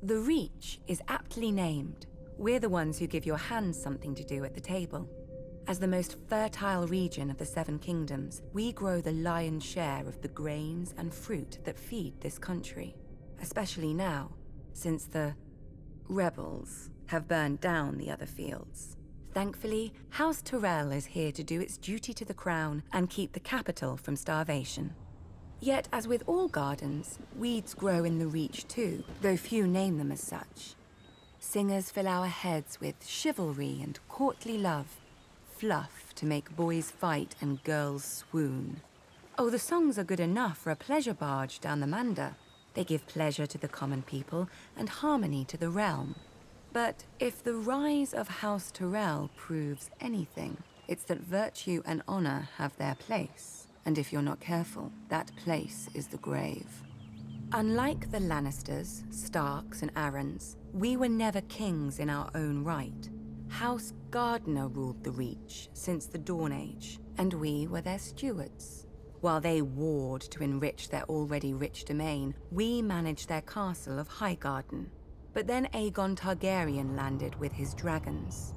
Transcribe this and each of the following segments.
The Reach is aptly named. We're the ones who give your hands something to do at the table. As the most fertile region of the Seven Kingdoms, we grow the lion's share of the grains and fruit that feed this country, especially now, since the rebels have burned down the other fields. Thankfully, House Tyrell is here to do its duty to the crown and keep the capital from starvation. Yet, as with all gardens, weeds grow in the Reach too, though few name them as such. Singers fill our heads with chivalry and courtly love, fluff to make boys fight and girls swoon. Oh, the songs are good enough for a pleasure barge down the Mander. They give pleasure to the common people and harmony to the realm. But if the rise of House Tyrell proves anything, it's that virtue and honor have their place. And if you're not careful, that place is the grave. Unlike the Lannisters, Starks, and Arryns, we were never kings in our own right. House Gardner ruled the Reach since the Dawn Age, and we were their stewards. While they warred to enrich their already rich domain, we managed their castle of Highgarden. But then Aegon Targaryen landed with his dragons.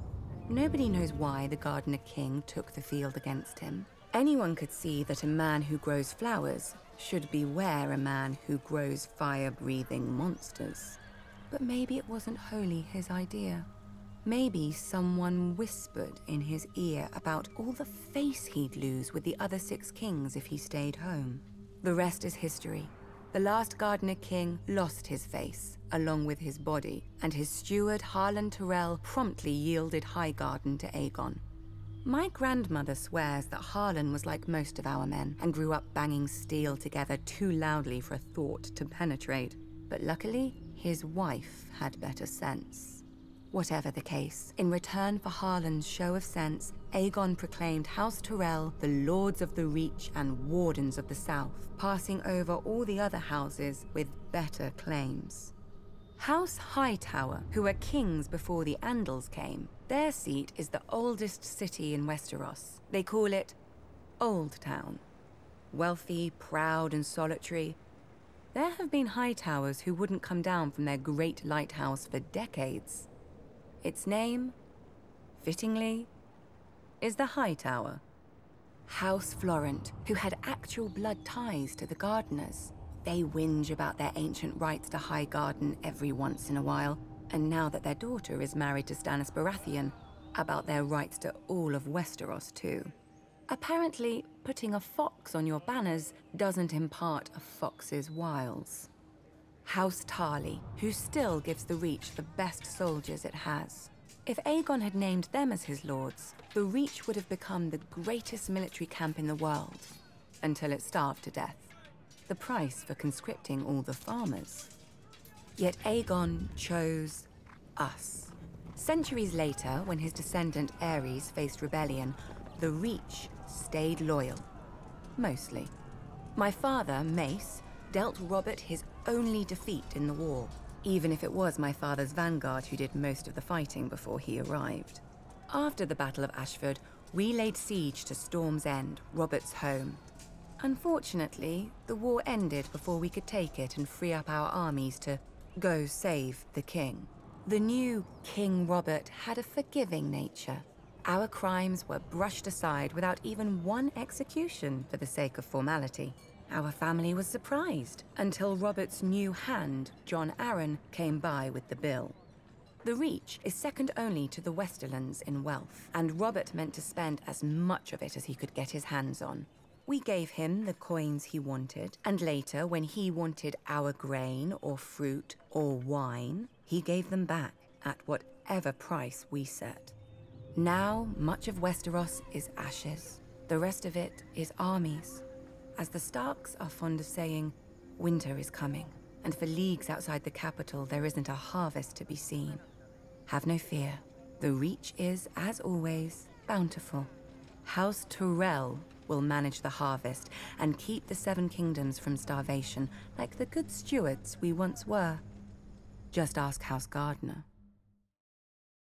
Nobody knows why the Gardener King took the field against him. Anyone could see that a man who grows flowers should beware a man who grows fire-breathing monsters. But maybe it wasn't wholly his idea. Maybe someone whispered in his ear about all the face he'd lose with the other 6 kings if he stayed home. The rest is history. The last Gardener King lost his face, along with his body, and his steward Harlan Tyrell promptly yielded Highgarden to Aegon. My grandmother swears that Harlan was like most of our men and grew up banging steel together too loudly for a thought to penetrate. But luckily, his wife had better sense. Whatever the case, in return for Harlan's show of sense, Aegon proclaimed House Tyrell the Lords of the Reach and Wardens of the South, passing over all the other houses with better claims. House Hightower, who were kings before the Andals came, their seat is the oldest city in Westeros. They call it Old Town. Wealthy, proud, and solitary, there have been Hightowers who wouldn't come down from their great lighthouse for decades. Its name, fittingly, is the Hightower. House Florent, who had actual blood ties to the Gardeners. They whinge about their ancient rights to Highgarden every once in a while, and now that their daughter is married to Stannis Baratheon, about their rights to all of Westeros too. Apparently, putting a fox on your banners doesn't impart a fox's wiles. House Tarly, who still gives the Reach the best soldiers it has. If Aegon had named them as his lords, the Reach would have become the greatest military camp in the world, until it starved to death. The price for conscripting all the farmers. Yet Aegon chose us. Centuries later, when his descendant Aerys faced rebellion, the Reach stayed loyal. Mostly. My father, Mace, dealt Robert his only defeat in the war, even if it was my father's vanguard who did most of the fighting before he arrived. After the Battle of Ashford, we laid siege to Storm's End, Robert's home. Unfortunately, the war ended before we could take it and free up our armies to go save the king. The new King Robert had a forgiving nature. Our crimes were brushed aside without even one execution for the sake of formality. Our family was surprised until Robert's new hand, Jon Arryn, came by with the bill. The Reach is second only to the Westerlands in wealth, and Robert meant to spend as much of it as he could get his hands on. We gave him the coins he wanted, and later, when he wanted our grain or fruit or wine, he gave them back at whatever price we set. Now, much of Westeros is ashes. The rest of it is armies. As the Starks are fond of saying, winter is coming, and for leagues outside the capital, there isn't a harvest to be seen. Have no fear. The Reach is, as always, bountiful. House Tyrell will manage the harvest and keep the Seven Kingdoms from starvation like the good stewards we once were. Just ask House Gardner.